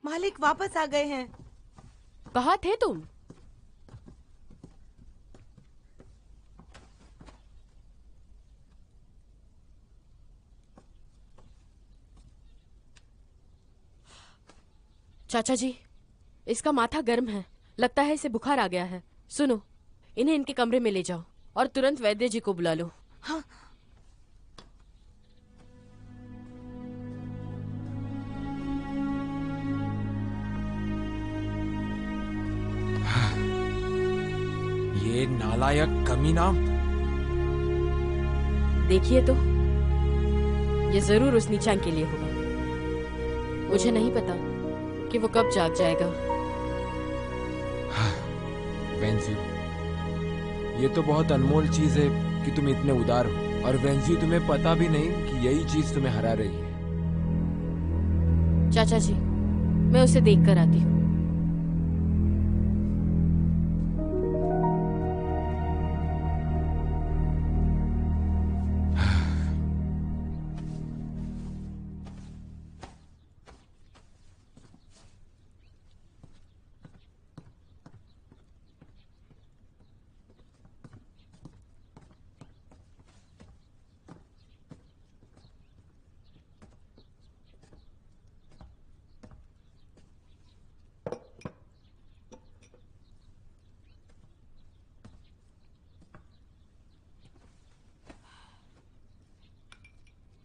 मालिक वापस आ गए हैं। कहाँ थे तुम? चाचा जी, इसका माथा गर्म है, लगता है इसे बुखार आ गया है। सुनो, इन्हें इनके कमरे में ले जाओ और तुरंत वैद्य जी को बुला लो। हाँ। ये नालायक कमीना। देखिए तो, ये जरूर उस नीचांग के लिए होगा। मुझे नहीं पता कि वो कब जाग जाएगा। वेंजी, ये तो बहुत अनमोल चीज है कि तुम इतने उदार हो, और वेंजी तुम्हें पता भी नहीं कि यही चीज तुम्हें हरा रही है। चाचा जी, मैं उसे देख कर आती हूँ।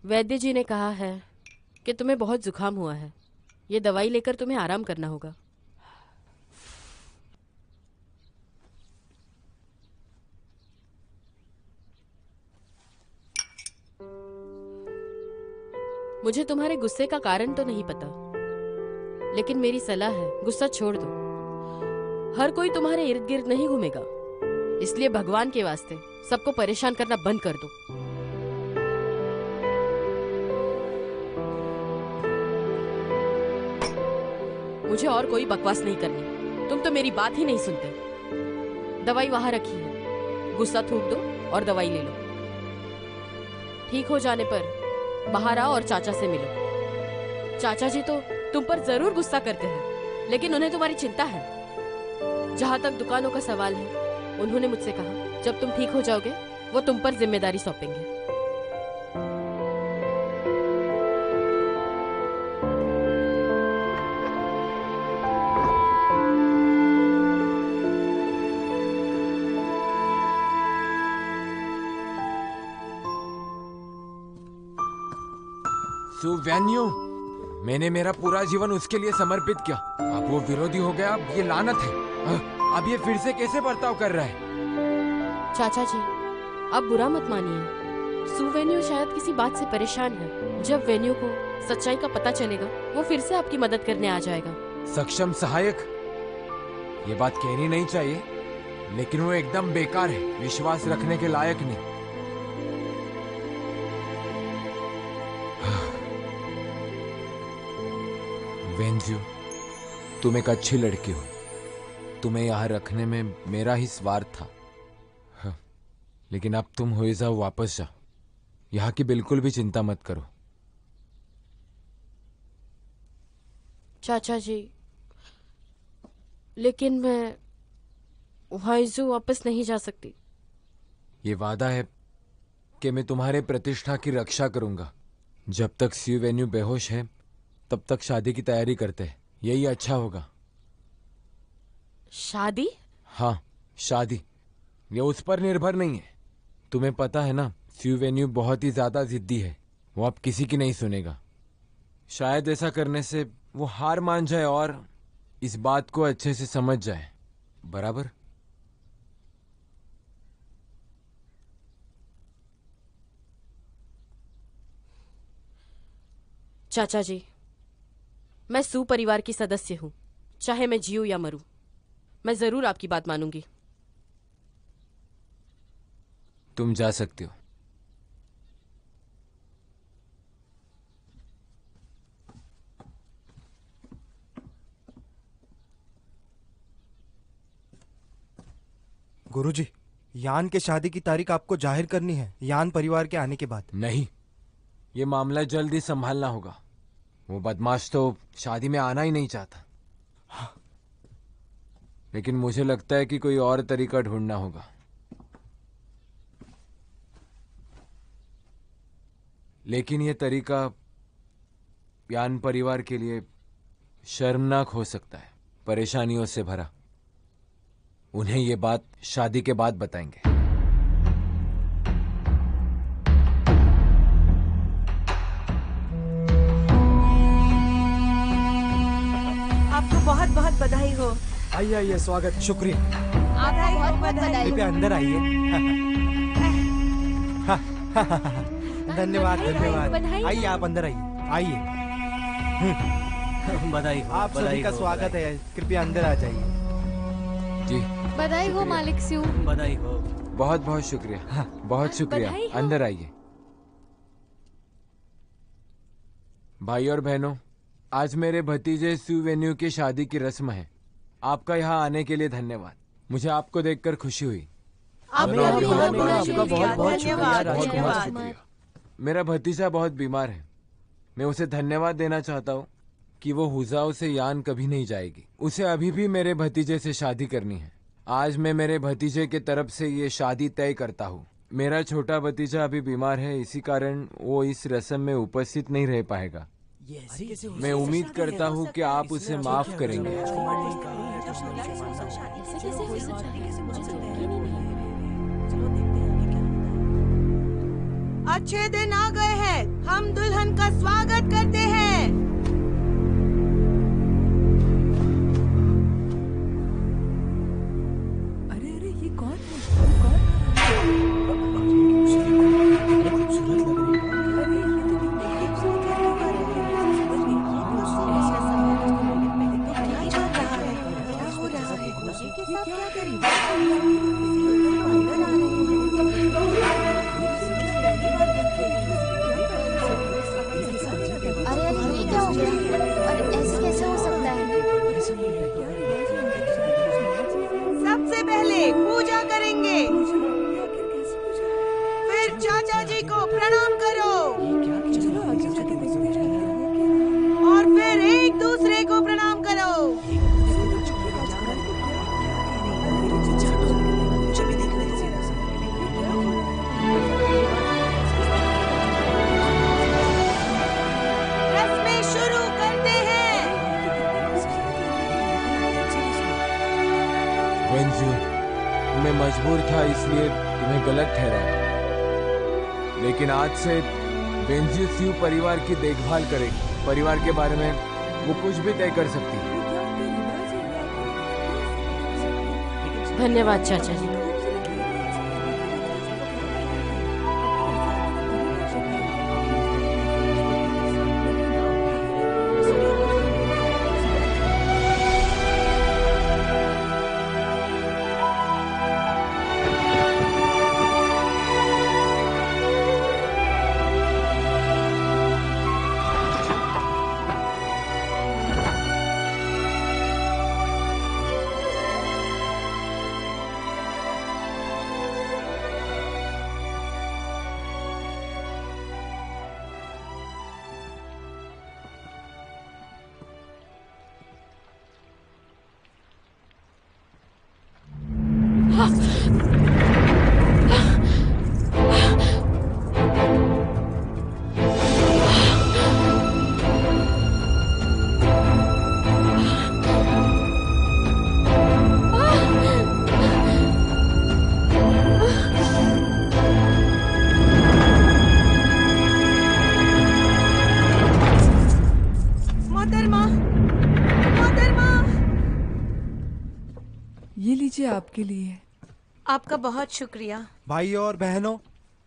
वैद्य जी ने कहा है कि तुम्हें बहुत जुकाम हुआ है। ये दवाई लेकर तुम्हें आराम करना होगा। मुझे तुम्हारे गुस्से का कारण तो नहीं पता, लेकिन मेरी सलाह है, गुस्सा छोड़ दो। हर कोई तुम्हारे इर्द गिर्द नहीं घूमेगा, इसलिए भगवान के वास्ते सबको परेशान करना बंद कर दो। मुझे और कोई बकवास नहीं करनी, तुम तो मेरी बात ही नहीं सुनते। दवाई वहां रखी है, गुस्सा थूक दो और दवाई ले लो। ठीक हो जाने पर बाहर आओ और चाचा से मिलो। चाचा जी तो तुम पर जरूर गुस्सा करते हैं, लेकिन उन्हें तुम्हारी चिंता है। जहां तक दुकानों का सवाल है, उन्होंने मुझसे कहा जब तुम ठीक हो जाओगे वो तुम पर जिम्मेदारी सौंपेंगे। सुवेन्यू, मैंने मेरा पूरा जीवन उसके लिए समर्पित किया। अब वो विरोधी हो गया, अब ये लानत है। अब ये फिर से कैसे बर्ताव कर रहा है? चाचा जी, अब बुरा मत मानिए। सुवेन्यू शायद किसी बात से परेशान है। जब वेन्यू को सच्चाई का पता चलेगा, वो फिर से आपकी मदद करने आ जाएगा। सक्षम सहायक, ये बात कहनी नहीं चाहिए, लेकिन वो एकदम बेकार है, विश्वास रखने के लायक नहीं। वेंजू, तुम एक अच्छी लड़की हो। तुम्हें यहाँ रखने में मेरा ही स्वार्थ था। हाँ, लेकिन अब तुम हो जाओ, वापस जाओ। यहाँ की बिल्कुल भी चिंता मत करो। चाचा जी, लेकिन मैं हुआइज़ू वापस नहीं जा सकती। ये वादा है कि मैं तुम्हारे प्रतिष्ठा की रक्षा करूंगा। जब तक सुवेन्यू बेहोश है, तब तक शादी की तैयारी करते हैं। यही अच्छा होगा। शादी? हाँ, शादी। ये उस पर निर्भर नहीं है। तुम्हें पता है ना, सुवेन्यू बहुत ही ज्यादा जिद्दी है। वो अब किसी की नहीं सुनेगा। शायद ऐसा करने से वो हार मान जाए और इस बात को अच्छे से समझ जाए। बराबर? चाचा जी, मैं सू परिवार की सदस्य हूं। चाहे मैं जीऊं या मरूं, मैं जरूर आपकी बात मानूंगी। तुम जा सकते हो। गुरुजी, यान के शादी की तारीख आपको जाहिर करनी है, यान परिवार के आने के बाद। नहीं, ये मामला जल्द ही संभालना होगा। वो बदमाश तो शादी में आना ही नहीं चाहता। लेकिन मुझे लगता है कि कोई और तरीका ढूंढना होगा। लेकिन ये तरीका यान परिवार के लिए शर्मनाक हो सकता है, परेशानियों से भरा। उन्हें ये बात शादी के बाद बताएंगे। आपको बहुत बहुत बधाई हो। आइए आइए, स्वागत, शुक्रिया। आपको बहुत बहुत बधाई कृपया हो। अंदर आइए। धन्यवाद धन्यवाद। आइए आप अंदर आइए, आइए। बधाई हो, आप सभी का स्वागत है, कृपया अंदर आ जाइए। जी बधाई हो मालिक स्यू। बधाई हो। बहुत बहुत शुक्रिया, बहुत शुक्रिया। बधाई हो। अंदर आइए। भाई और बहनों, आज मेरे भतीजे स्यू वेन्यू की शादी की रस्म है। आपका यहाँ आने के लिए धन्यवाद। मुझे आपको देखकर खुशी हुई। आपका भी बहुत बहुत बहुत शुक्रिया। शुक्रिया। धन्यवाद बहुत बहुत धन्यवाद। शुक्रिया। मेरा भतीजा बहुत बीमार है। मैं उसे धन्यवाद देना चाहता हूँ कि वो हुजाओं से यान कभी नहीं जाएगी। उसे अभी भी मेरे भतीजे से शादी करनी है। आज मैं मेरे भतीजे के तरफ से ये शादी तय करता हूँ। मेरा छोटा भतीजा अभी बीमार है, इसी कारण वो इस रस्म में उपस्थित नहीं रह पाएगा। मैं उम्मीद करता हूँ कि आप उसे माफ करेंगे। अच्छे दिन आ गए हैं, हम दुल्हन का स्वागत करते हैं। अरे अरे ये कौन है? अरे अरे ये क्या हो गया? अरे ऐसे कैसे हो सकता है? सबसे पहले पूजा करेंगे, फिर चाचा जी को प्रणाम करो और फिर एक दूसरे को प्रणाम करो। रस्में शुरू करते हैं। वेंजू, मैं मजबूर था इसलिए तुम्हें गलत ठहराया। लेकिन आज से वेंजू स्यू परिवार की देखभाल करेगी। परिवार के बारे में वो कुछ भी तय कर सकती है। धन्यवाद चाचा जी। मोहतरमा, मोहतरमा, ये लीजिए आपके लिए। आपका बहुत शुक्रिया। भाइयों और बहनों,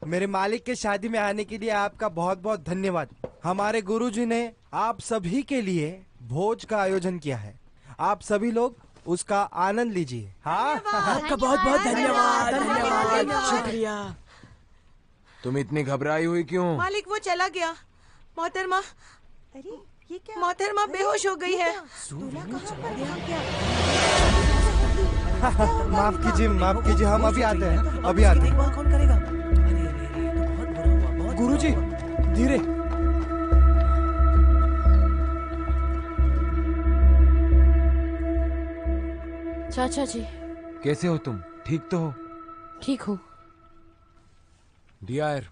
मेरे मालिक के शादी में आने के लिए आपका बहुत बहुत धन्यवाद। हमारे गुरुजी ने आप सभी के लिए भोज का आयोजन किया है। आप सभी लोग उसका आनंद लीजिए। हाँ, आपका बहुत बहुत धन्यवाद। धन्यवाद। शुक्रिया। तुम इतनी घबराई हुई क्यों? मालिक वो चला गया। मोहतरमा, अरे ये क्या? मोहतरमा बेहोश हो गई है। माफ कीजिए, हम अभी आते हैं, अभी आते हैं। देखभाल कौन करेगा? अरे अरे अरे, ये तो बहुत बुरा हुआ। बहुत गुरुजी, धीरे। चाचा जी। कैसे हो तुम? ठीक तो हो? ठीक हूँ। डियर,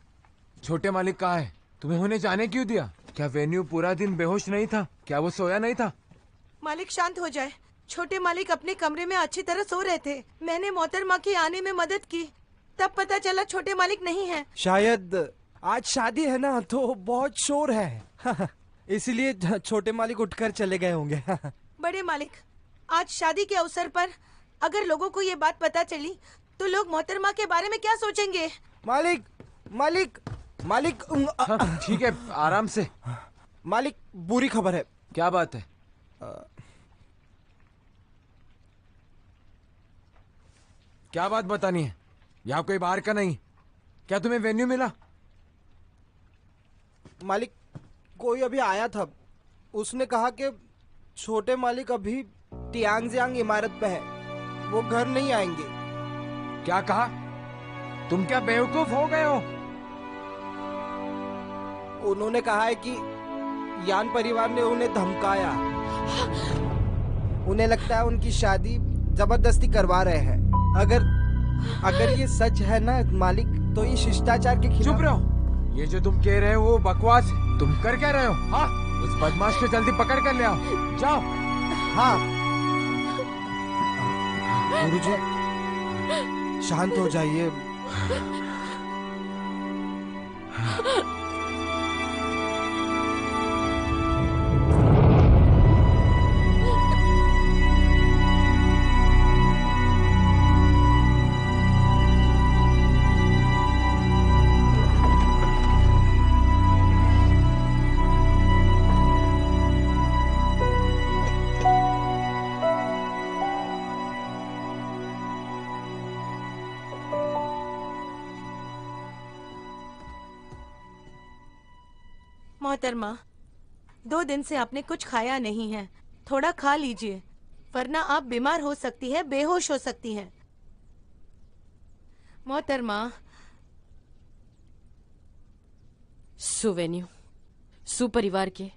छोटे मालिक कहाँ है? तुम्हें उन्हें जाने क्यों दिया? क्या वेन्यू पूरा दिन बेहोश नहीं था? क्या वो सोया नहीं था? मालिक शांत हो जाए। छोटे मालिक अपने कमरे में अच्छी तरह सो रहे थे। मैंने मोहतरमा की आने में मदद की, तब पता चला छोटे मालिक नहीं है। शायद आज शादी है ना, तो बहुत शोर है इसलिए छोटे मालिक उठकर चले गए होंगे बड़े मालिक, आज शादी के अवसर पर अगर लोगों को ये बात पता चली तो लोग मोहतरमा के बारे में क्या सोचेंगे? मालिक मालिक मालिक हाँ, ठीक है, आराम से। मालिक, बुरी खबर है। क्या बात है? क्या बात बतानी है? यहाँ कोई बाहर का नहीं। क्या तुम्हें वेन्यू मिला? मालिक, कोई अभी आया था। उसने कहा कि छोटे मालिक अभी तियांगजियांग इमारत पे है, वो घर नहीं आएंगे। क्या कहा? तुम क्या बेवकूफ हो गए हो? उन्होंने कहा है कि यान परिवार ने उन्हें धमकाया। उन्हें लगता है उनकी शादी जबरदस्ती करवा रहे हैं। अगर ये सच है ना मालिक, तो ये शिष्टाचार के खिलाफ। चुप रहो। ये जो तुम कह रहे हो वो बकवास है। तुम कर क्या रहे हो? हाँ, उस बदमाश को जल्दी पकड़ कर ले आओ। जाओ। हाँ गुरुजी, शांत हो जाइए। मोहतरमा, 2 दिन से आपने कुछ खाया नहीं है, थोड़ा खा लीजिए, वरना आप बीमार हो सकती है, बेहोश हो सकती हैं। मोहतरमा। सुवेन्यू, सुपरिवार के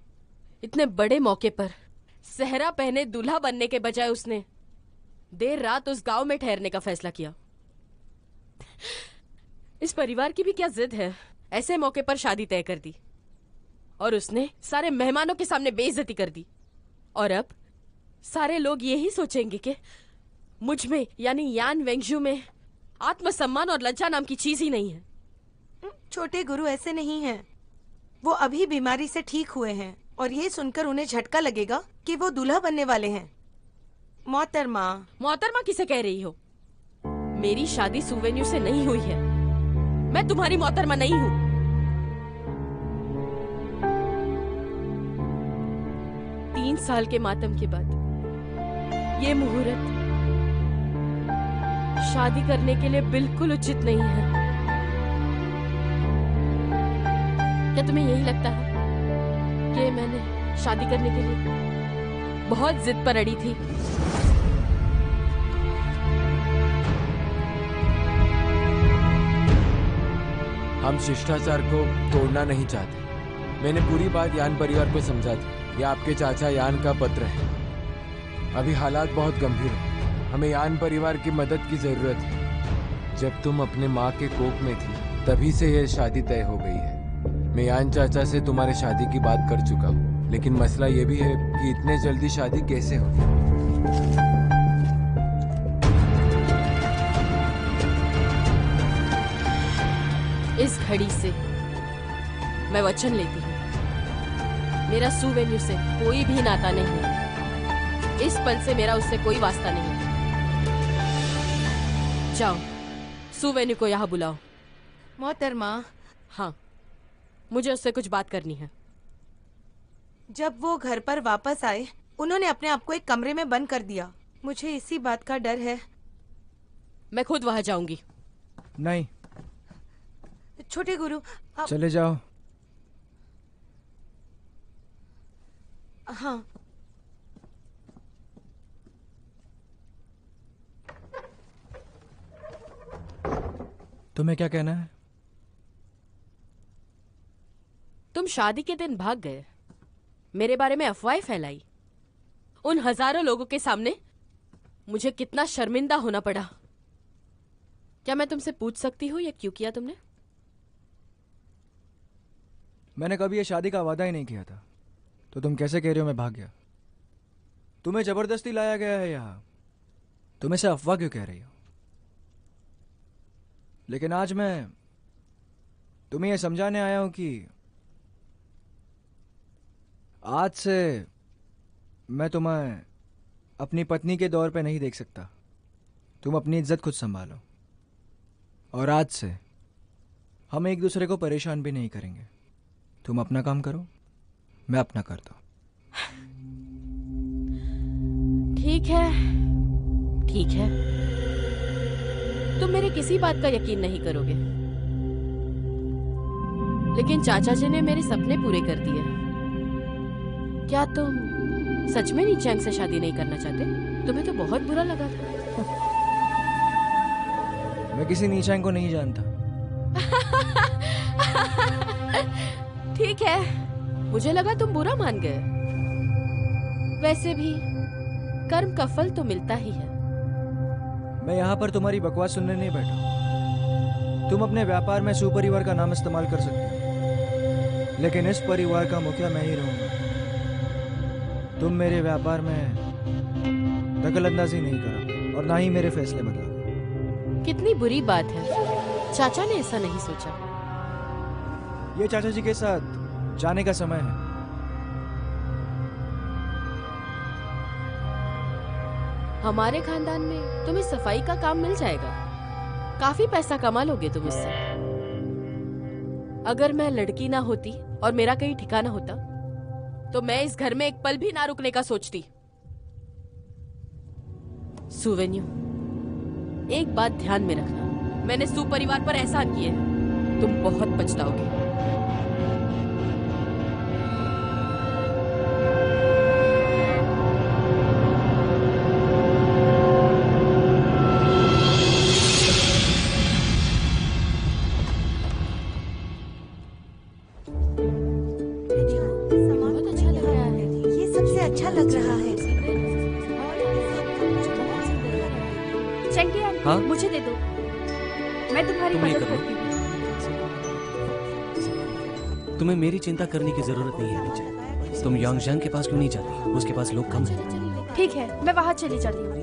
इतने बड़े मौके पर सेहरा पहने दूल्हा बनने के बजाय उसने देर रात उस गांव में ठहरने का फैसला किया। इस परिवार की भी क्या जिद है? ऐसे मौके पर शादी तय कर दी और उसने सारे मेहमानों के सामने बेइज्जती कर दी। और अब सारे लोग यही सोचेंगे कि मुझ में यानी यान वेंगजू में आत्मसम्मान और लज्जा नाम की चीज ही नहीं है। छोटे गुरु ऐसे नहीं हैं। वो अभी बीमारी से ठीक हुए हैं और ये सुनकर उन्हें झटका लगेगा कि वो दूल्हा बनने वाले हैं। मोहतरमा। मोहतरमा किसे कह रही हो? मेरी शादी सुवेन्यू से नहीं हुई है। मैं तुम्हारी मोहतरमा नहीं हूं। 3 साल के मातम के बाद ये मुहूर्त शादी करने के लिए बिल्कुल उचित नहीं है। क्या तुम्हें यही लगता है कि मैंने शादी करने के लिए बहुत जिद पर अड़ी थी? हम शिष्टाचार को तोड़ना नहीं चाहते। मैंने पूरी बात यान परिवार को समझा थी। ये आपके चाचा यान का पत्र है। अभी हालात बहुत गंभीर हैं। हमें यान परिवार की मदद की जरूरत है। जब तुम अपने माँ के कोख में थी तभी से यह शादी तय हो गई है। मैं यान चाचा से तुम्हारे शादी की बात कर चुका हूँ, लेकिन मसला ये भी है कि इतने जल्दी शादी कैसे होगी। इस घड़ी से मैं वचन लेती हूँ, मेरा सुवेन्यू से कोई भी नाता नहीं है। इस पल से मेरा उससे कोई वास्ता नहीं। जाओ, सुवेन्यू को यहाँ बुलाओ। मोहतरमा। हाँ, मुझे उससे कुछ बात करनी है। जब वो घर पर वापस आए, उन्होंने अपने आप को एक कमरे में बंद कर दिया। मुझे इसी बात का डर है। मैं खुद वहां जाऊंगी। नहीं, छोटे गुरु आप... चले जाओ। हाँ। तुम्हें क्या कहना है? तुम शादी के दिन भाग गए, मेरे बारे में अफवाहें फैलाई, उन हजारों लोगों के सामने मुझे कितना शर्मिंदा होना पड़ा। क्या मैं तुमसे पूछ सकती हूँ ये क्यों किया तुमने? मैंने कभी ये शादी का वादा ही नहीं किया था, तो तुम कैसे कह रहे हो मैं भाग गया? तुम्हें जबरदस्ती लाया गया है यहाँ, तुम इसे अफवाह क्यों कह रही हो? लेकिन आज मैं तुम्हें यह समझाने आया हूं कि आज से मैं तुम्हें अपनी पत्नी के दौर पे नहीं देख सकता। तुम अपनी इज्जत खुद संभालो, और आज से हम एक दूसरे को परेशान भी नहीं करेंगे। तुम अपना काम करो, मैं अपना करता हूं। ठीक है, ठीक है। तुम मेरे किसी बात का यकीन नहीं करोगे, लेकिन चाचा जी ने मेरे सपने पूरे कर दिए। क्या तुम सच में नीचांग से शादी नहीं करना चाहते? तुम्हें तो बहुत बुरा लगा था। मैं किसी नीचांग को नहीं जानता। ठीक है, मुझे लगा तुम बुरा मान गए। वैसे भी कर्म का फल तो मिलता ही है। मैं यहाँ पर तुम्हारी बकवास सुनने नहीं बैठा। तुम अपने व्यापार में सुपरिवार का नाम इस्तेमाल कर सकते हो, लेकिन इस परिवार का मुखिया मैं ही रहूंगा। तुम मेरे व्यापार में दखलंदाजी नहीं करा और ना ही मेरे फैसले बदला। कितनी बुरी बात है, चाचा ने ऐसा नहीं सोचा। ये चाचा जी के साथ जाने का समय है। हमारे खानदान में तुम्हें सफाई का काम मिल जाएगा, काफी पैसा कमा लोगे तुम इससे। अगर मैं लड़की ना होती और मेरा कहीं ठिकाना होता, तो मैं इस घर में एक पल भी ना रुकने का सोचती। सुवेन्यू, एक बात ध्यान में रखना, मैंने सु परिवार पर एहसान किए हैं, तुम बहुत पछताओगे। हाँ? मुझे दे दो, मैं तुम्हारी मदद करती हूँ। तुम्हें मेरी चिंता करने की जरूरत नहीं है नीचे। तुम यांगजांग के पास क्यों नहीं जाती? उसके पास लोग कम हैं। ठीक है, मैं वहाँ चली जाती हूँ।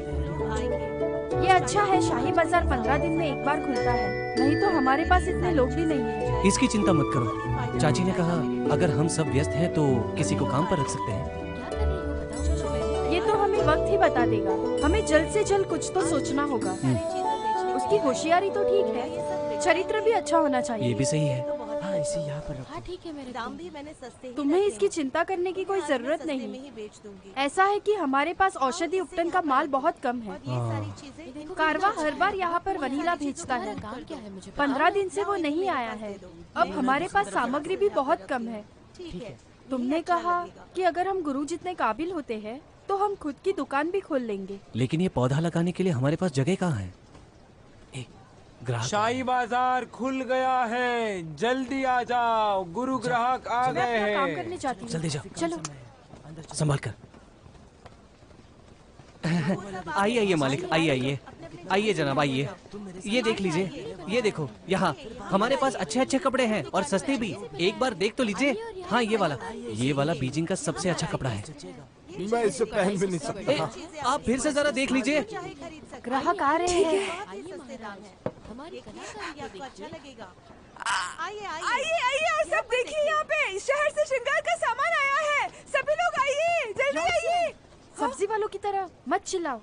ये अच्छा है, शाही बाजार 15 दिन में एक बार खुलता है, नहीं तो हमारे पास इतने लोग भी नहीं है। इसकी चिंता मत करो। चाची ने कहा अगर हम सब व्यस्त हैं तो किसी को काम पर रख सकते हैं। ये तो हमें वक्त ही बता देगा। हमें जल्द से जल्द कुछ तो सोचना होगा। उसकी होशियारी तो ठीक है, चरित्र भी अच्छा होना चाहिए। ये भी सही है। हाँ, इसे यहाँ पर रखो। हाँ ठीक है, मेरे दाम भी मैंने सस्ते ही तुम्हें इसकी चिंता करने की कोई जरूरत नहीं। ऐसा है कि हमारे पास औषधि उपटन का माल बहुत कम है। कारवा हर बार यहाँ पर वनीला भेजता है। 15 दिन से वो नहीं आया है। अब हमारे पास सामग्री भी बहुत कम है। तुमने कहा कि अगर हम गुरु जितने काबिल होते हैं तो हम खुद की दुकान भी खोल लेंगे। लेकिन ये पौधा लगाने के लिए हमारे पास जगह कहाँ है? ग्राहक शाही बाजार खुल गया है, जल्दी आ जाओ, गुरु ग्राहक आ मैं गए अपना काम हैं। करने चाहती हूँ। जल्दी जाओ। चलो। संभाल कर। आइए आइए मालिक, आइए आइए आइए जनाब, आइए। ये देख लीजिए, ये देखो, यहाँ हमारे पास अच्छे अच्छे कपड़े हैं और सस्ते भी। एक बार देख तो लीजिए। हाँ, ये वाला बीजिंग का सबसे अच्छा कपड़ा है। मैं इसे पहन भी नहीं सकता। आप फिर से जरा देख लीजिए। ग्राहक आ रहे हैं। आइए आइए आइए और सब देखिए, यहाँ पे शहर से श्रृंगार का सामान आया है। सभी लोग आइए, जल्दी आइए। सब्जी वालों की तरह मत चिल्लाओ।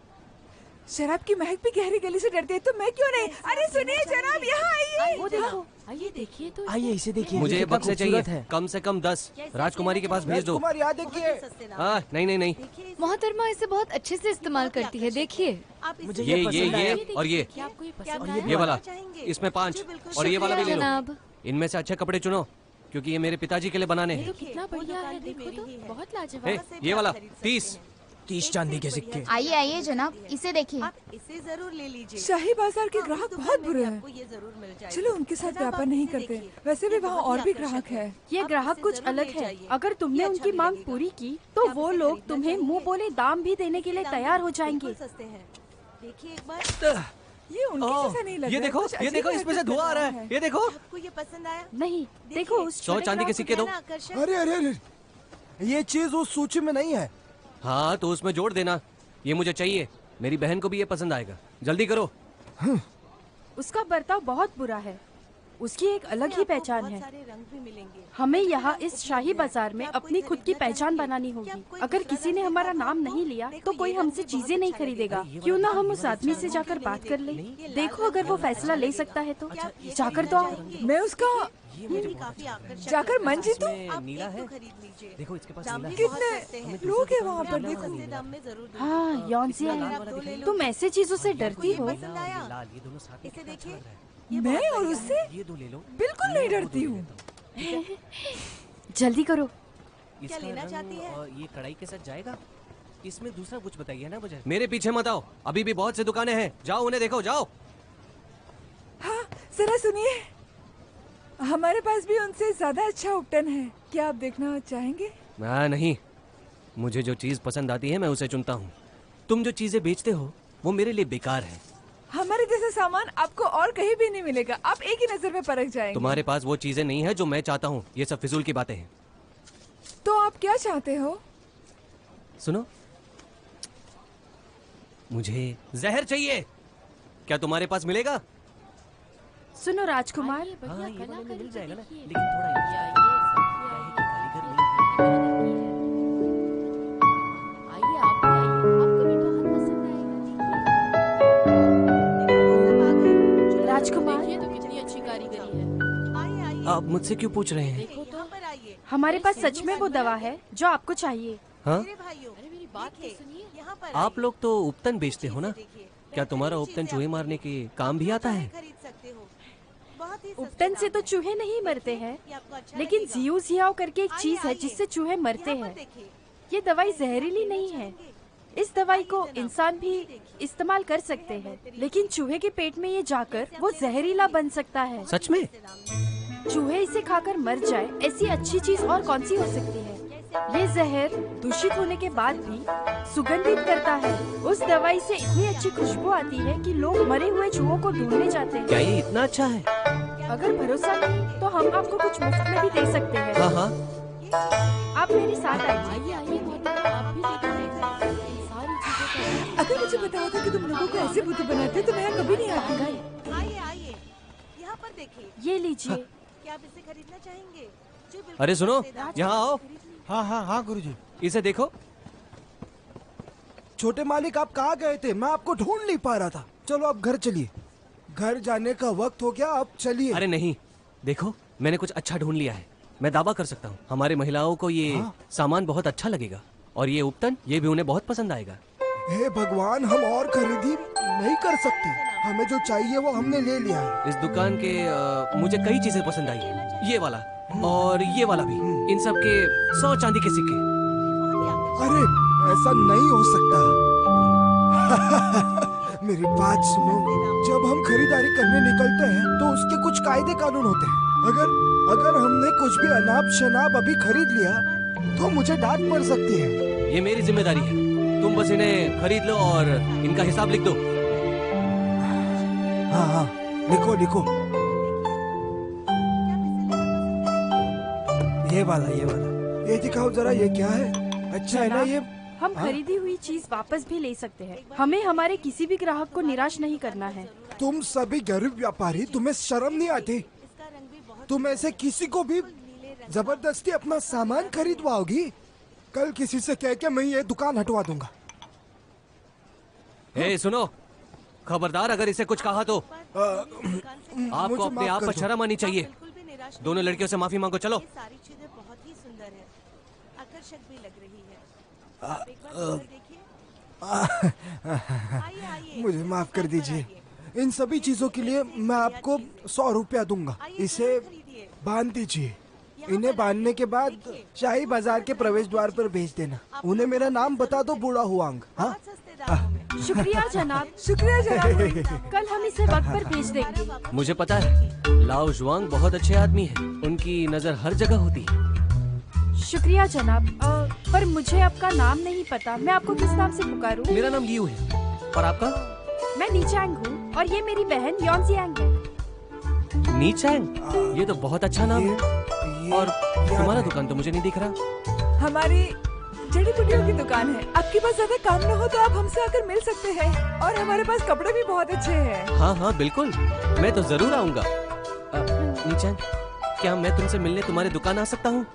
शराब की महक भी गहरी गली से डरती है, तो मैं क्यों नहीं? अरे सुनिए जनाब, यहाँ आइए। वो देखो, आइए देखिए तो। आइए इसे देखिए। मुझे कितना बक्से खूबसूरत चाहिए, है। कम से कम 10। राजकुमारी के पास भेज दो। राजकुमारी, यहाँ देखिए। हाँ, नहीं। मोहतरमा इसे बहुत अच्छे से इस्तेमाल करती है, देखिए। मुझे ये पसंद आया। और ये ये वाला, इसमें 5 और ये वाला भी ले लो। जनाब, इनमें से अच्छे कपड़े चुनो, क्योंकि ये मेरे पिताजी के लिए बनाने हैं। कितना बढ़िया है, देखो तो, बहुत लाजवाब। हे, ये वाला 30 चांदी के सिक्के। आइए आइए जनाब, इसे देखिए। आप इसे जरूर ले लीजिए। शाही बाजार के ग्राहक बहुत बुरे हैं। आपको ये जरूर मिल जाएगा। चलो उनके साथ व्यापार नहीं करते। वैसे भी वहाँ और भी ग्राहक है। ये ग्राहक कुछ अलग है। अगर तुमने उनकी मांग पूरी की तो वो लोग तुम्हें मुंह बोले दाम भी देने के लिए तैयार हो जाएंगे। सस्ते हैं। देखिए एक बार, ये उनके जैसा नहीं लग ये रहा है, देखो कुछ ये अजीब देखो इसमें से हरकत धुआं आ कर रहा है, ये देखो। आपको ये पसंद आया? नहीं, देखो उस 100 छोटे चांदी के ग्राहक सिक्के दो। है ना आकर्षण? अरे अरे अरे, ये चीज उस सूची में नहीं है। हाँ तो उसमें जोड़ देना, ये मुझे चाहिए। मेरी बहन को भी ये पसंद आएगा, जल्दी करो। उसका बर्ताव बहुत बुरा है, उसकी एक अलग ही पहचान बहुत है। सारे रंग भी मिलेंगे। हमें यहाँ इस शाही बाजार में अपनी खुद की पहचान बनानी होगी। अगर किसी ने हमारा नाम नहीं लिया तो कोई हमसे चीजें नहीं खरीदेगा। क्यों ना हम उस आदमी से जाकर बात कर ले। देखो अगर वो फैसला ले सकता है तो जाकर तो आओ। मैं उसका ये भी काफी आकर्षक जाकर मन जीतूं? आप नीला एक है। तो खरीद लीजिए। देखो इसके पास दाम नीला भी है। बहुत सस्ते हैं। कितने लोग हैं वहाँ पर, आपको देखो। सस्ते दाम में जरूर दूंगी। हाँ यौन सी अगर आप दो ले लो, तुम ऐसे चीजों से डरती हो। पसंद आया? लाल, ये दोनों साथ में इसे कितना देखिए, अच्छा लग रहा है। मैं और उससे ये दो ले लो। बिल्कुल नहीं डरती हूँ। जल्दी करो। इसका लेना रंग चाहती है? और ये कढ़ाई के साथ जाएगा। इसमें दूसरा कुछ बताइए ना मुझे। मेरे पीछे मत आओ, अभी भी बहुत सी दुकानें हैं, जाओ उन्हें देखो, जाओ। हाँ जरा सुनिए, हमारे पास भी उनसे ज्यादा अच्छा उपटन है, क्या आप देखना चाहेंगे? नहीं, मुझे जो चीज पसंद आती है मैं उसे चुनता हूँ। तुम जो चीजें बेचते हो वो मेरे लिए बेकार है। हमारे जैसा सामान आपको और कहीं भी नहीं मिलेगा, आप एक ही नजर में परख जाएंगे। तुम्हारे पास वो चीजें नहीं है जो मैं चाहता हूँ, ये सब फिजूल की बातें हैं। तो आप क्या चाहते हो? सुनो, मुझे जहर चाहिए, क्या तुम्हारे पास मिलेगा? सुनो राजकुमार, हाँ ये वाले में मिल जाएगा ना, लेकिन थोड़ा कारीगर नहीं है। आइए आप भी आइए, आपको भी बहुत पसंद आएगा। राजकुमार देखिए तो कितनी अच्छी कारीगरी है। आइए आइए, आप मुझसे क्यों पूछ रहे हैं? देखो तो। यहाँ पर आइए। हमारे पास सच में वो दवा है जो आपको चाहिए। हाँ, मेरे भाइयों, अरे मेरी बात तो देखिए, सुनिए। यहाँ पर आप लोग तो उपतन बेचते हो ना, देखिए, क्या तुम्हारा उपतन चूहे मारने के काम भी आता है? खरीद सकते हो। बहुत ही सस्ते उपटन से दाम तो में। चूहे नहीं मरते हैं, ये आपको अच्छा लेकिन लगेगा। जियो जियाओ करके एक आइए, चीज है आइए। जिससे चूहे मरते यहाँ पर हैं। देखिए, ये दवाई जहरीली नहीं है। इस दवाई को इंसान भी इस्तेमाल कर सकते हैं, लेकिन चूहे के पेट में ये जाकर वो जहरीला बन सकता है। सच में? चूहे इसे खाकर मर जाए, ऐसी अच्छी चीज और कौन सी हो सकती है? ये जहर दूषित होने के बाद भी सुगंधित करता है। उस दवाई से इतनी अच्छी खुशबू आती है कि लोग मरे हुए चूहों को ढूंढने जाते हैं। क्या ये इतना अच्छा है? अगर भरोसा नहीं तो हम आपको कुछ मुफ्त में भी दे सकते हैं। हाँ हाँ, आप मेरे साथ आइए। आइए आइए मोहतरमा, आप भी देखिए इन सारी चीजों का। अगर मुझे पता होता कि तुम लोगों को ऐसे बुद्धू बनाते हो तो मैं यहाँ कभी नहीं आती। आइए आइए, यहाँ पर देखिए, ये लीजिए। क्या आप इसे खरीदना चाहेंगे? जी बिल्कुल, अरे सुनो, सस्ते दाम यहाँ आओ, हाँ हाँ हाँ गुरुजी। इसे देखो। छोटे मालिक आप कहाँ गए थे? मैं आपको ढूंढ नहीं पा रहा था। चलो अब घर चलिए, घर जाने का वक्त हो गया, अब चलिए। अरे नहीं, देखो मैंने कुछ अच्छा ढूंढ लिया है। मैं दावा कर सकता हूँ हमारे महिलाओं को ये सामान बहुत अच्छा लगेगा, और ये उपतन ये भी उन्हें बहुत पसंद आएगा। हे भगवान, हम और खरीदी नहीं कर सकते। हमें जो चाहिए वो हमने ले लिया है। इस दुकान के मुझे कई चीजें पसंद आई है, ये वाला और ये वाला भी। इन सब के 100 चांदी के सिक्के। अरे ऐसा नहीं हो सकता। मेरी बात सुनो, जब हम खरीदारी करने निकलते हैं तो उसके कुछ कायदे कानून होते हैं। अगर हमने कुछ भी अनाप शनाप अभी खरीद लिया तो मुझे डांट पड़ सकती है। ये मेरी जिम्मेदारी है, तुम बस इन्हें खरीद लो और इनका हिसाब लिख दो। हाँ हाँ, लिखो लिखो। ये वाला ये दिखाओ जरा, ये क्या है? अच्छा है ना ये? हम खरीदी हुई चीज वापस भी ले सकते हैं। हमें हमारे किसी भी ग्राहक को निराश नहीं करना है। तुम सभी गरीब व्यापारी, तुम्हें शर्म नहीं आती? तुम ऐसे किसी को भी जबरदस्ती अपना सामान खरीदवाओगी? कल किसी से कह के मैं ये दुकान हटवा दूंगा। ए सुनो, खबरदार अगर इसे कुछ कहा तो आपको अपने आप पर शर्म आनी चाहिए। दोनों लड़कियों से माफी मांगो, चलो। सारी चीजें बहुत ही सुंदर है, आकर्षक भी लग रही है। आप एक बार देखिए। आइए आइए, मुझे माफ कर दीजिए। इन सभी चीजों के लिए मैं आपको 100 रुपया दूंगा। इसे बांध दीजिए। इन्हें बांधने के बाद शाही बाजार के प्रवेश द्वार पर भेज देना। उन्हें मेरा नाम बता दो, बूढ़ा हुआंग। हाँ, सस्ते दामों में। शुक्रिया जनाब। शुक्रिया जनाब। कल हम इसे वक्त पर भेज देंगे। मुझे पता है लाओ जुआंग बहुत अच्छे आदमी हैं, उनकी नजर हर जगह होती है। शुक्रिया जनाब। पर मुझे आपका नाम नहीं पता, मैं आपको किस नाम से पुकारूं? मेरा नाम लियू है, और आपका? नीचांग हूँ और ये मेरी बहन योनजियांग है। नीचांग, ये तो बहुत अच्छा नाम है। और तुम्हारा दुकान तो मुझे नहीं दिख रहा। हमारी जड़ी बूटियों की दुकान है। आपके पास ज्यादा काम न हो तो आप हमसे आकर मिल सकते हैं। और हमारे पास कपड़े भी बहुत अच्छे हैं। हाँ हाँ बिल्कुल, मैं तो जरूर आऊंगा। नीचांग, क्या मैं तुमसे मिलने तुम्हारी दुकान आ सकता हूँ?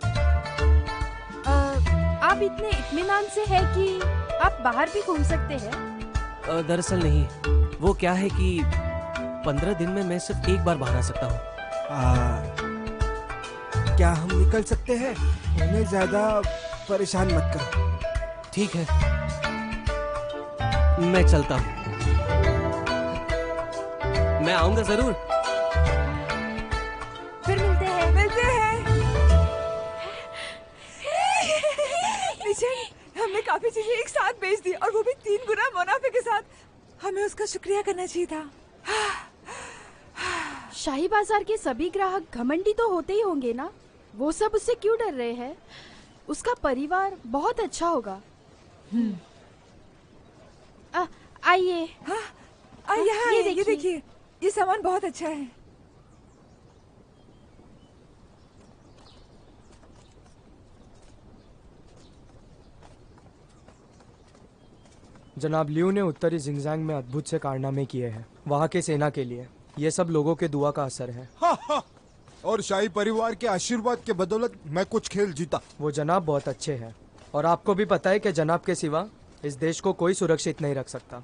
आप इतने इत्मीनान से है कि आप बाहर भी घूम सकते हैं। दरअसल नहीं, वो क्या है कि 15 दिन में मैं सिर्फ एक बार बाहर आ सकता हूँ। क्या हम निकल सकते हैं? उन्हें ज्यादा परेशान मत करो। ठीक है, मैं चलता हूँ। मैं आऊंगा जरूर। फिर मिलते हैं। हमने काफी चीजें एक साथ बेच दी और वो भी 3 गुना मुनाफे के साथ। हमें उसका शुक्रिया करना चाहिए था। शाही बाजार के सभी ग्राहक घमंडी तो होते ही होंगे ना। वो सब उससे क्यों डर रहे हैं? उसका परिवार बहुत अच्छा होगा। आइए। ये देखिए, ये सामान बहुत अच्छा है। जनाब लियू ने उत्तरी जिंगजांग में अद्भुत से कारनामे किए हैं वहाँ के सेना के लिए। ये सब लोगों के दुआ का असर है। और शाही परिवार के आशीर्वाद के बदौलत मैं कुछ खेल जीता। वो जनाब बहुत अच्छे हैं और आपको भी पता है कि जनाब के सिवा इस देश को कोई सुरक्षित नहीं रख सकता।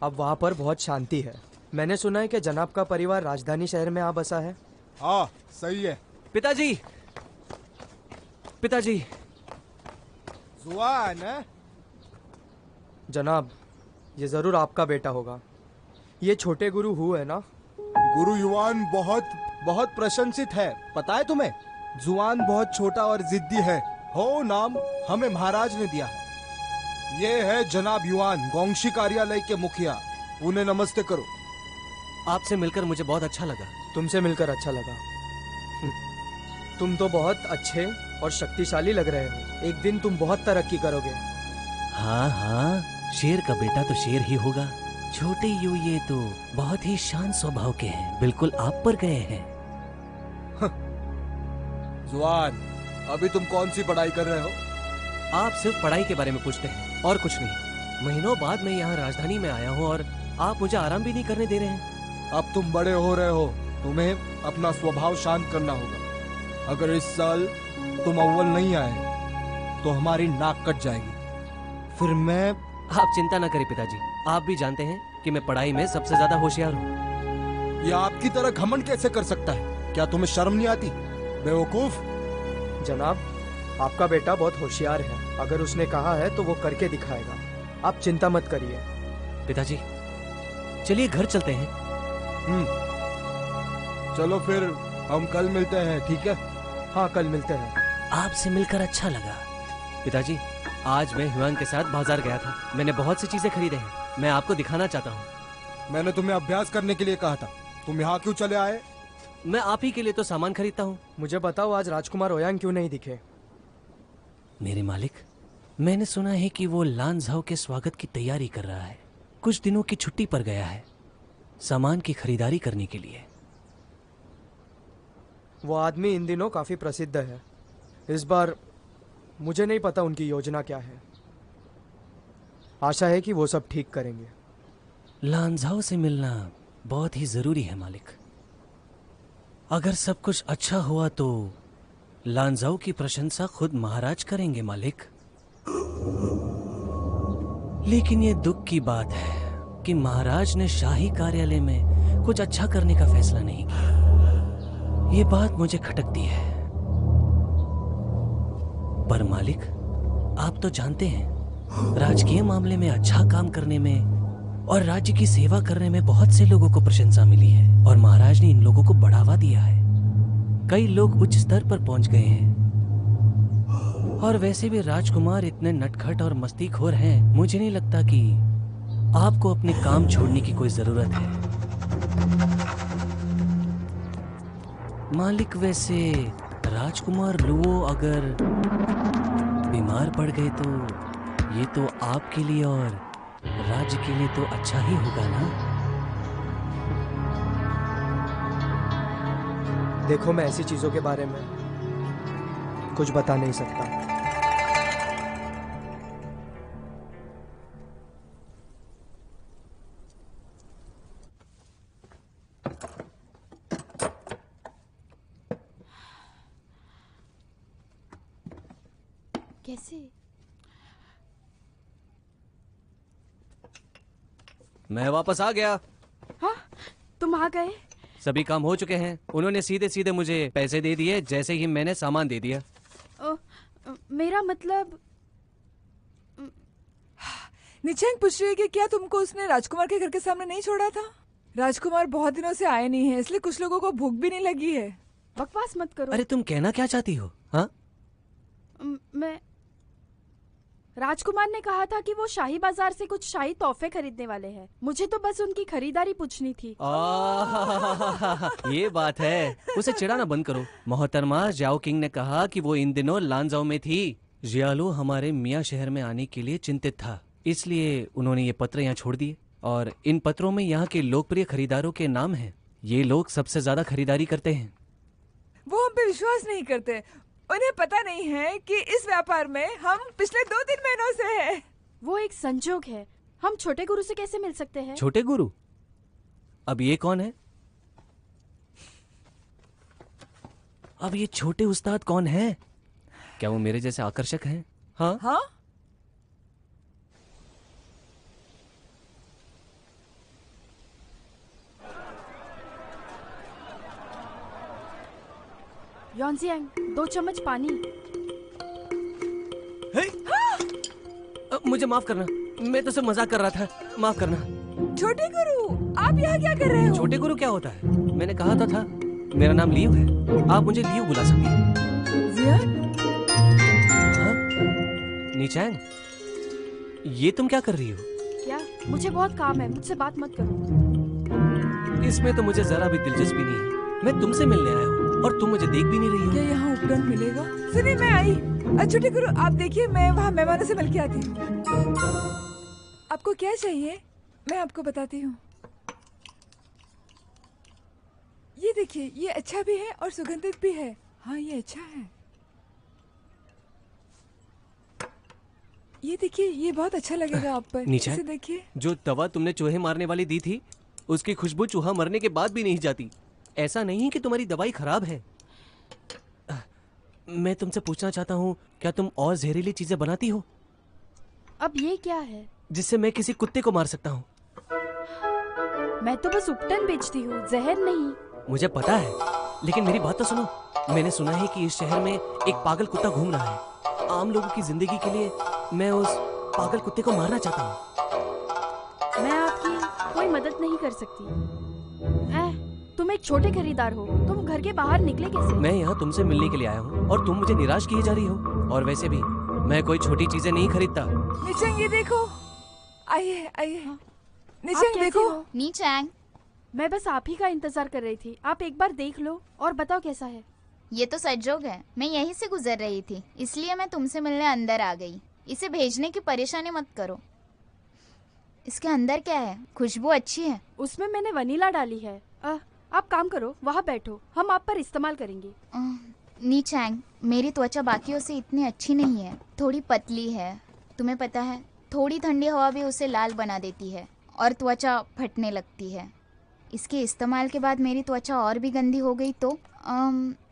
अब वहाँ पर बहुत शांति है। मैंने सुना है कि जनाब का परिवार राजधानी शहर में आ बसा है। हाँ सही है। पिताजी, पिताजी। जुआन है? जनाब, ये जरूर आपका बेटा होगा। ये छोटे गुरु हु है ना? गुरु युवान बहुत बहुत प्रशंसित है, पता है तुम्हें? जुआन बहुत छोटा और जिद्दी है। हो नाम हमें महाराज ने दिया है। ये है जनाब युवान, गोंगशी कार्यालय के मुखिया। उन्हें नमस्ते करो। आपसे मिलकर मुझे बहुत अच्छा लगा। तुमसे मिलकर अच्छा लगा। तुम तो बहुत अच्छे और शक्तिशाली लग रहे हो। एक दिन तुम बहुत तरक्की करोगे। हाँ हाँ, शेर का बेटा तो शेर ही होगा। छोटे यू ये तो बहुत ही शांत स्वभाव के हैं, बिल्कुल आप पर गए हैं। जुआन, अभी तुम कौन सी पढ़ाई कर रहे हो? आप सिर्फ पढ़ाई के बारे में पूछते हैं और कुछ नहीं। महीनों बाद मैं यहाँ राजधानी में आया हूँ और आप मुझे आराम भी नहीं करने दे रहे हैं। अब तुम बड़े हो रहे हो, तुम्हें अपना स्वभाव शांत करना होगा। अगर इस साल तुम अव्वल नहीं आए तो हमारी नाक कट जाएगी। फिर मैं... आप चिंता ना करें पिताजी, आप भी जानते हैं कि मैं पढ़ाई में सबसे ज्यादा होशियार हूँ। ये आपकी तरह घमंड कैसे कर सकता है? क्या तुम्हें शर्म नहीं आती, बेवकूफ? जनाब, आपका बेटा बहुत होशियार है। अगर उसने कहा है तो वो करके दिखाएगा। आप चिंता मत करिए। पिताजी, चलिए घर चलते हैं। चलो फिर हम कल मिलते हैं, ठीक है? हाँ, कल मिलते हैं। आपसे मिलकर अच्छा लगा। पिताजी, आज मैं हुआंग के साथ बाजार गया था। मैंने बहुत सी चीजें खरीदे हैं, मैं आपको दिखाना चाहता हूँ। मैंने तुम्हें अभ्यास करने के लिए कहा था, तुम यहाँ क्यों चले आए? मैं आप ही के लिए तो सामान खरीदता हूँ। मुझे बताओ, आज राजकुमार ओयांग क्यों नहीं दिखे? मेरे मालिक, मैंने सुना है कि वो लानझाओ के स्वागत की तैयारी कर रहा है। कुछ दिनों की छुट्टी पर गया है सामान की खरीदारी करने के लिए। वो आदमी इन दिनों काफी प्रसिद्ध है। इस बार मुझे नहीं पता उनकी योजना क्या है। आशा है कि वो सब ठीक करेंगे। लानझाओ से मिलना बहुत ही जरूरी है मालिक। अगर सब कुछ अच्छा हुआ तो लानझाओ की प्रशंसा खुद महाराज करेंगे मालिक। लेकिन ये दुख की बात है कि महाराज ने शाही कार्यालय में कुछ अच्छा करने का फैसला नहीं किया। ये बात मुझे खटकती है। पर मालिक, आप तो जानते हैं, राजकीय मामले में अच्छा काम करने में और राज्य की सेवा करने में बहुत से लोगों को प्रशंसा मिली है और महाराज ने इन लोगों को बढ़ावा दिया है। कई लोग उच्च स्तर पर पहुंच गए हैं और वैसे भी राजकुमार इतने नटखट और मस्तीखोर हैं, मुझे नहीं लगता कि आपको अपने काम छोड़ने की कोई जरूरत है। मालिक, वैसे राजकुमार लुओ अगर बीमार पड़ गए तो ये तो आपके लिए और राज्य के लिए तो अच्छा ही होगा ना? देखो, मैं ऐसी चीजों के बारे में कुछ बता नहीं सकता। कैसे? मैं वापस आ गया। हाँ, तुम आ गए? सभी काम हो चुके हैं। उन्होंने सीधे सीधे मुझे पैसे दे दिए जैसे ही मैंने सामान दे दिया। मेरा मतलब निचेंग पूछ रही है कि क्या तुमको उसने राजकुमार के घर के सामने नहीं छोड़ा था? राजकुमार बहुत दिनों से आए नहीं है, इसलिए कुछ लोगों को भूख भी नहीं लगी है। बकवास मत करो। अरे तुम कहना क्या चाहती हो? हाँ, मैं राजकुमार ने कहा था कि वो शाही बाजार से कुछ शाही तोहफे खरीदने वाले हैं। मुझे तो बस उनकी खरीदारी पूछनी थी। ये बात है। उसे चिढ़ाना बंद करो। मोहतरमा जाओ किंग ने कहा कि वो इन दिनों लांजाओ में थी। जियालू हमारे मियाँ शहर में आने के लिए चिंतित था, इसलिए उन्होंने ये पत्र यहाँ छोड़ दिए और इन पत्रों में यहाँ के लोकप्रिय खरीदारों के नाम हैं। ये लोग सबसे ज्यादा खरीदारी करते हैं। वो हम पे विश्वास नहीं करते। उन्हें पता नहीं है कि इस व्यापार में हम पिछले 2-3 महीनों से हैं। वो एक संजोग है। हम छोटे गुरु से कैसे मिल सकते हैं? छोटे गुरु? अब ये कौन है? अब ये छोटे उस्ताद कौन है? क्या वो मेरे जैसे आकर्षक हैं? हाँ हाँ। योंजियांग, 2 चम्मच पानी। मुझे माफ करना, मैं तो सिर्फ मजाक कर रहा था। माफ करना। छोटे गुरु, आप यहाँ क्या कर रहे हो? छोटे गुरु क्या होता है? मैंने कहा तो था मेरा नाम लियू है। आप मुझे लियू बुला सकती हैं। जियान? हाँ? नीचैंग, ये तुम क्या कर रही हो? क्या? मुझे बहुत काम है, मुझसे बात मत करो। इसमें तो मुझे जरा भी दिलचस्पी नहीं है। मैं तुमसे मिलने आया हूँ और तुम मुझे देख भी नहीं रही हो। क्या यहाँ उपकरण मिलेगा? सुनिए, मैं आई। छोटे गुरु, आप देखिए, मैं वहाँ मेहमानों से मिल के आती हूँ। आपको क्या चाहिए? मैं आपको बताती हूँ। ये देखिए, ये अच्छा भी है और सुगंधित भी है। हाँ, ये अच्छा है। ये देखिए, ये बहुत अच्छा लगेगा आप पर। नीचे इसे देखिए। जो दवा तुमने चूहे मारने वाली दी थी, उसकी खुशबू चूहा मरने के बाद भी नहीं जाती। ऐसा नहीं कि तुम्हारी दवाई खराब है। मैं तुमसे पूछना चाहता हूँ, क्या तुम और जहरीली चीजें बनाती हो? अब ये क्या है? जिससे मैं किसी कुत्ते को मार सकता हूँ। मैं तो बस उपटन बेचती हूँ, जहर नहीं। मुझे पता है, लेकिन मेरी बात तो सुनो। मैंने सुना है कि इस शहर में एक पागल कुत्ता घूम रहा है। आम लोगों की जिंदगी के लिए मैं उस पागल कुत्ते को मारना चाहता हूँ। मैं आपकी कोई मदद नहीं कर सकती। तुम एक छोटे खरीदार हो, तुम घर के बाहर निकले कैसे? मैं यहाँ तुमसे मिलने के लिए आया हूँ और तुम मुझे निराश किए जा रही हो। और वैसे भी मैं कोई छोटी चीजें नहीं खरीदता। नीचेंग, ये देखो। आइए आइए। नीचेंग देखो। नीचेंग, मैं बस आप ही का इंतजार कर रही थी। आप एक बार देख लो और बताओ कैसा है। ये तो संजोग है। मैं यहीं से गुजर रही थी, इसलिए मैं तुमसे मिलने अंदर आ गई। इसे भेजने की परेशानी मत करो। इसके अंदर क्या है? खुशबू अच्छी है। उसमें मैंने वनीला डाली है। आप काम करो, वहाँ बैठो, हम आप पर इस्तेमाल करेंगे। नीचैंग, मेरी त्वचा बाकियों से इतनी अच्छी नहीं है, थोड़ी पतली है। तुम्हें पता है, थोड़ी ठंडी हवा भी उसे लाल बना देती है और त्वचा फटने लगती है। इसके इस्तेमाल के बाद मेरी त्वचा और भी गंदी हो गई तो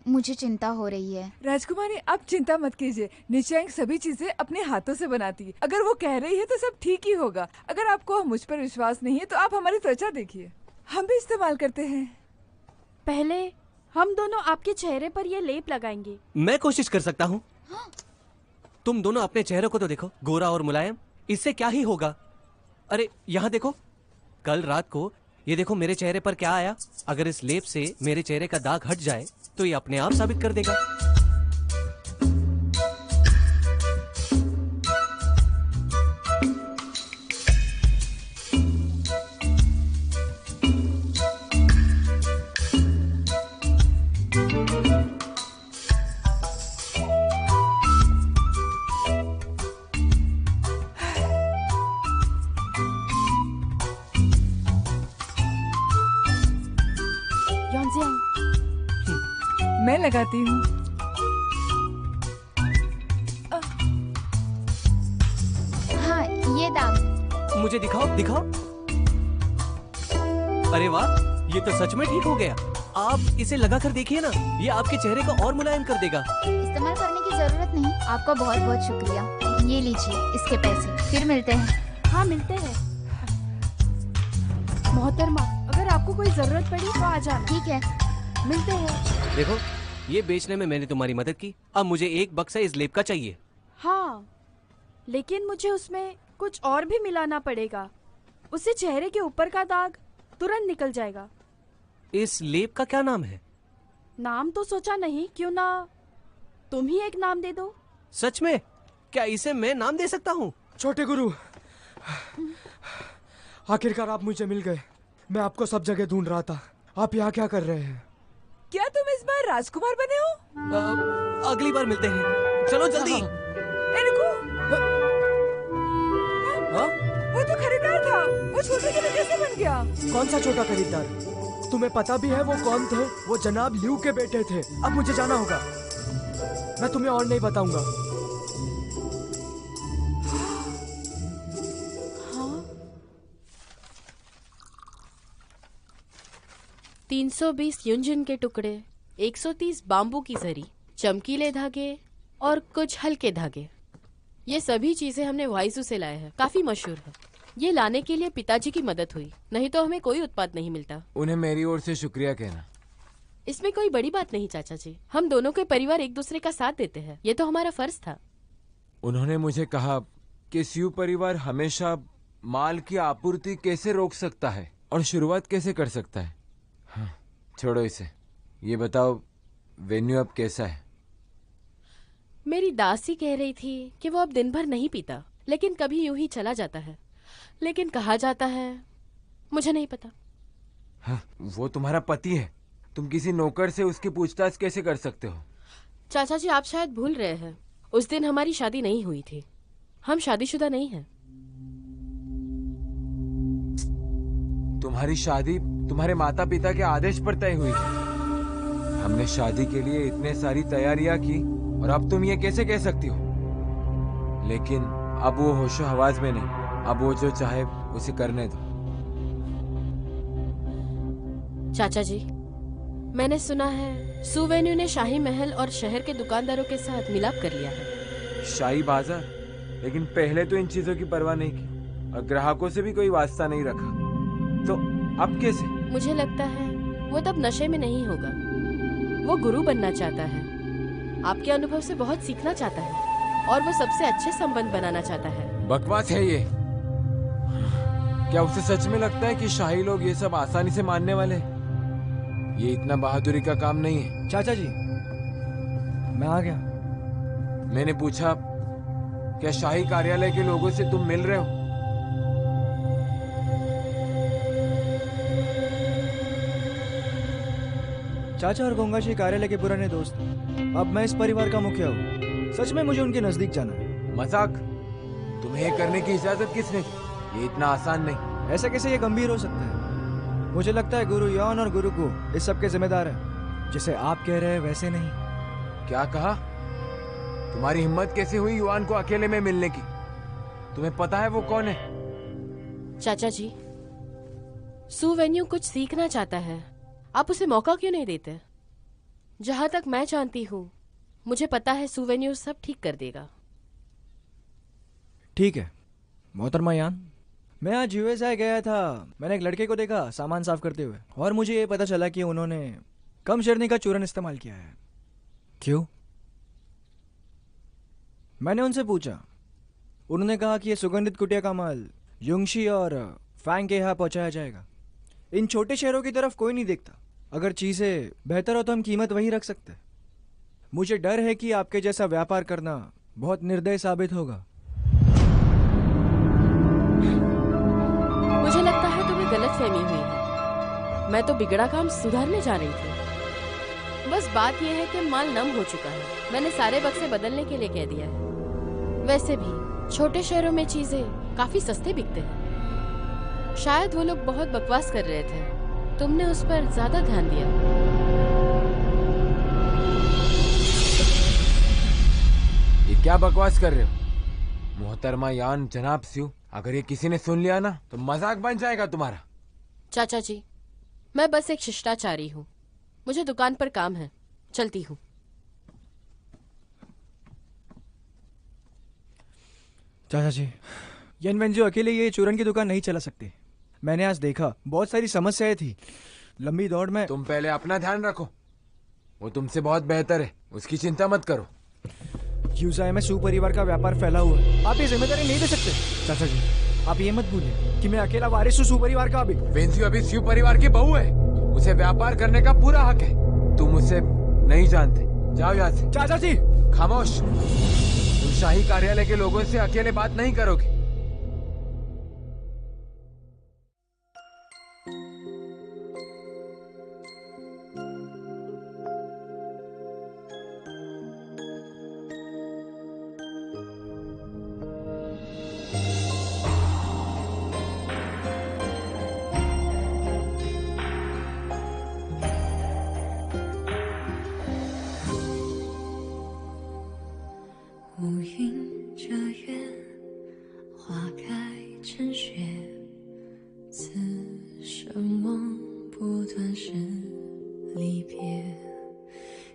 मुझे चिंता हो रही है। राजकुमारी, आप चिंता मत कीजिए। नीचैंग सभी चीजें अपने हाथों से बनाती है। अगर वो कह रही है तो सब ठीक ही होगा। अगर आपको मुझ पर विश्वास नहीं है तो आप हमारी त्वचा देखिए, हम भी इस्तेमाल करते हैं। पहले हम दोनों आपके चेहरे पर ये लेप लगाएंगे। मैं कोशिश कर सकता हूँ। तुम दोनों अपने चेहरे को तो देखो, गोरा और मुलायम। इससे क्या ही होगा? अरे यहाँ देखो, कल रात को ये देखो मेरे चेहरे पर क्या आया। अगर इस लेप से मेरे चेहरे का दाग हट जाए तो ये अपने आप साबित कर देगा। लगाती हूँ। हाँ, ये दाग। मुझे दिखाओ दिखाओ। अरे वाह, ये तो सच में ठीक हो गया। आप इसे लगा कर देखिए ना, ये आपके चेहरे को और मुलायम कर देगा। इस्तेमाल करने की जरूरत नहीं। आपका बहुत बहुत शुक्रिया। ये लीजिए इसके पैसे, फिर मिलते हैं। हाँ मिलते हैं। मोहतरमा, अगर आपको कोई जरूरत पड़ी तो आ जाना। ठीक है, मिलते हैं। देखो, ये बेचने में मैंने तुम्हारी मदद की, अब मुझे एक बक्सा इस लेप का चाहिए। हाँ, लेकिन मुझे उसमें कुछ और भी मिलाना पड़ेगा। उससे चेहरे के ऊपर का दाग तुरंत निकल जाएगा। इस लेप का क्या नाम है? नाम तो सोचा नहीं, क्यों ना तुम ही एक नाम दे दो। सच में? क्या इसे मैं नाम दे सकता हूँ? छोटे गुरु, आखिरकार आप मुझे मिल गए। मैं आपको सब जगह ढूंढ रहा था। आप यहाँ क्या कर रहे हैं? क्या तुम इस बार राजकुमार बने हो? अगली बार मिलते हैं। चलो जल्दी। ए, रुको। हाँ? वो तो खरीदार था, वो छोटे के कैसे बन गया? कौन सा छोटा खरीदार? तुम्हें पता भी है वो कौन थे? वो जनाब ल्यू के बेटे थे। अब मुझे जाना होगा। मैं तुम्हें और नहीं बताऊंगा। हाँ? 320 यूंजिन के टुकड़े, 130 बाम्बू की जरी, चमकीले धागे और कुछ हल्के धागे। ये सभी चीजें हमने वाइजू से लाए हैं। काफी मशहूर है। ये लाने के लिए पिताजी की मदद हुई, नहीं तो हमें कोई उत्पाद नहीं मिलता। उन्हें मेरी ओर से शुक्रिया कहना। इसमें कोई बड़ी बात नहीं चाचा जी। हम दोनों के परिवार एक दूसरे का साथ देते हैं, ये तो हमारा फर्ज था। उन्होंने मुझे कहा कि स्यू परिवार हमेशा माल की आपूर्ति कैसे रोक सकता है और शुरुआत कैसे कर सकता है। हाँ, छोड़ो इसे। ये बताओ, वेन्यू अब कैसा है? मेरी दासी कह रही थी कि वो अब दिन भर नहीं पीता, लेकिन कभी यूं ही चला जाता है। लेकिन कहा जाता है, मुझे नहीं पता। हाँ, वो तुम्हारा पति है। तुम किसी नौकर से उसकी पूछताछ कैसे कर सकते हो? चाचा जी, आप शायद भूल रहे हैं, उस दिन हमारी शादी नहीं हुई थी। हम शादीशुदा नहीं हैं। तुम्हारी शादी तुम्हारे माता पिता के आदेश पर तय हुई है। हमने शादी के लिए इतने सारी तैयारियां की और अब तुम ये कैसे कह सकती हो? लेकिन अब वो होशो हवास में नहीं। अब वो जो चाहे उसे करने दो। चाचा जी, मैंने सुना है सुवेन्यू ने शाही महल और शहर के दुकानदारों के साथ मिलाप कर लिया है। शाही बाजार? लेकिन पहले तो इन चीजों की परवाह नहीं की और ग्राहकों से भी कोई वास्ता नहीं रखा, तो अब कैसे? मुझे लगता है वो तब नशे में नहीं होगा। वो गुरु बनना चाहता है, आपके अनुभव से बहुत सीखना चाहता है और वो सबसे अच्छे संबंध बनाना चाहता है। बकवास है ये। क्या उसे सच में लगता है कि शाही लोग ये सब आसानी से मानने वाले हैं? ये इतना बहादुरी का काम नहीं है। चाचा जी, मैं आ गया। मैंने पूछा, क्या शाही कार्यालय के लोगों से तुम मिल रहे हो? चाचा और गोंगाशी कार्यालय के पुराने दोस्त। अब मैं इस परिवार का मुखिया हूँ। सच में मुझे उनके नजदीक जाना है। मजाक? तुम्हें ये करने की इजाजत किसने दी? ये इतना आसान नहीं। ऐसा कैसे ये गंभीर हो सकता है? मुझे लगता है गुरु यॉन और गुरु को इस सब के जिम्मेदार है। जिसे आप कह रहे हैं वैसे नहीं। क्या कहा? तुम्हारी हिम्मत कैसे हुई युआन को अकेले में मिलने की? तुम्हें पता है वो कौन है? चाचा जी, सुवेन्यू कुछ सीखना चाहता है, आप उसे मौका क्यों नहीं देते? जहां तक मैं जानती हूँ, मुझे पता है सुवेन्यू सब ठीक कर देगा। ठीक है मोहतरमा यान, मैं आज यूएसए गया था। मैंने एक लड़के को देखा सामान साफ करते हुए, और मुझे ये पता चला कि उन्होंने कम शर्नी का चूरन इस्तेमाल किया है। क्यों? मैंने उनसे पूछा। उन्होंने कहा कि ये सुगंधित कुटिया का माल युंगशी और फैंग के यहाँ पहुंचाया जाएगा। इन छोटे शहरों की तरफ कोई नहीं देखता। अगर चीजें बेहतर हो तो हम कीमत वही रख सकते। मुझे डर है कि आपके जैसा व्यापार करना बहुत निर्दय साबित होगा। मुझे लगता है तुम्हें गलतफहमी हुई है। मैं तो बिगड़ा काम सुधारने जा रही थी। बस बात यह है कि माल नम हो चुका है। मैंने सारे बक्से बदलने के लिए कह दिया है। वैसे भी छोटे शहरों में चीजें काफी सस्ते बिकते हैं। शायद वो लोग बहुत बकवास कर रहे थे, तुमने उस पर ज्यादा ध्यान दिया। क्या बकवास कर रहे हो मोहतरमा यान जनाब स्यू? अगर ये किसी ने सुन लिया ना तो मजाक बन जाएगा तुम्हारा। चाचा जी, मैं बस एक शिष्टाचारी हूँ, मुझे दुकान पर काम है, चलती हूँ। चाचा जी, यन वेंजो अकेले ये चूरन की दुकान नहीं चला सकते। मैंने आज देखा बहुत सारी समस्याएं थी, लंबी दौड़ में। तुम पहले अपना ध्यान रखो, वो तुमसे बहुत बेहतर है, उसकी चिंता मत करो। यूजाई में सू परिवार का व्यापार फैला हुआ है, आप ये जिम्मेदारी नहीं दे सकते। चाचा जी, आप ये मत भूलिए कि मैं अकेला वारिस हूँ सू परिवार का। अभी वेंजियो अभी स्यू परिवार की बहू है, उसे व्यापार करने का पूरा हक है। तुम उसे नहीं जानते, जाओ यहाँ से। चाचा जी खामोश, तुम शाही कार्यालय के लोगों से अकेले बात नहीं करोगे।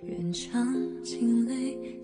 愿尝尽泪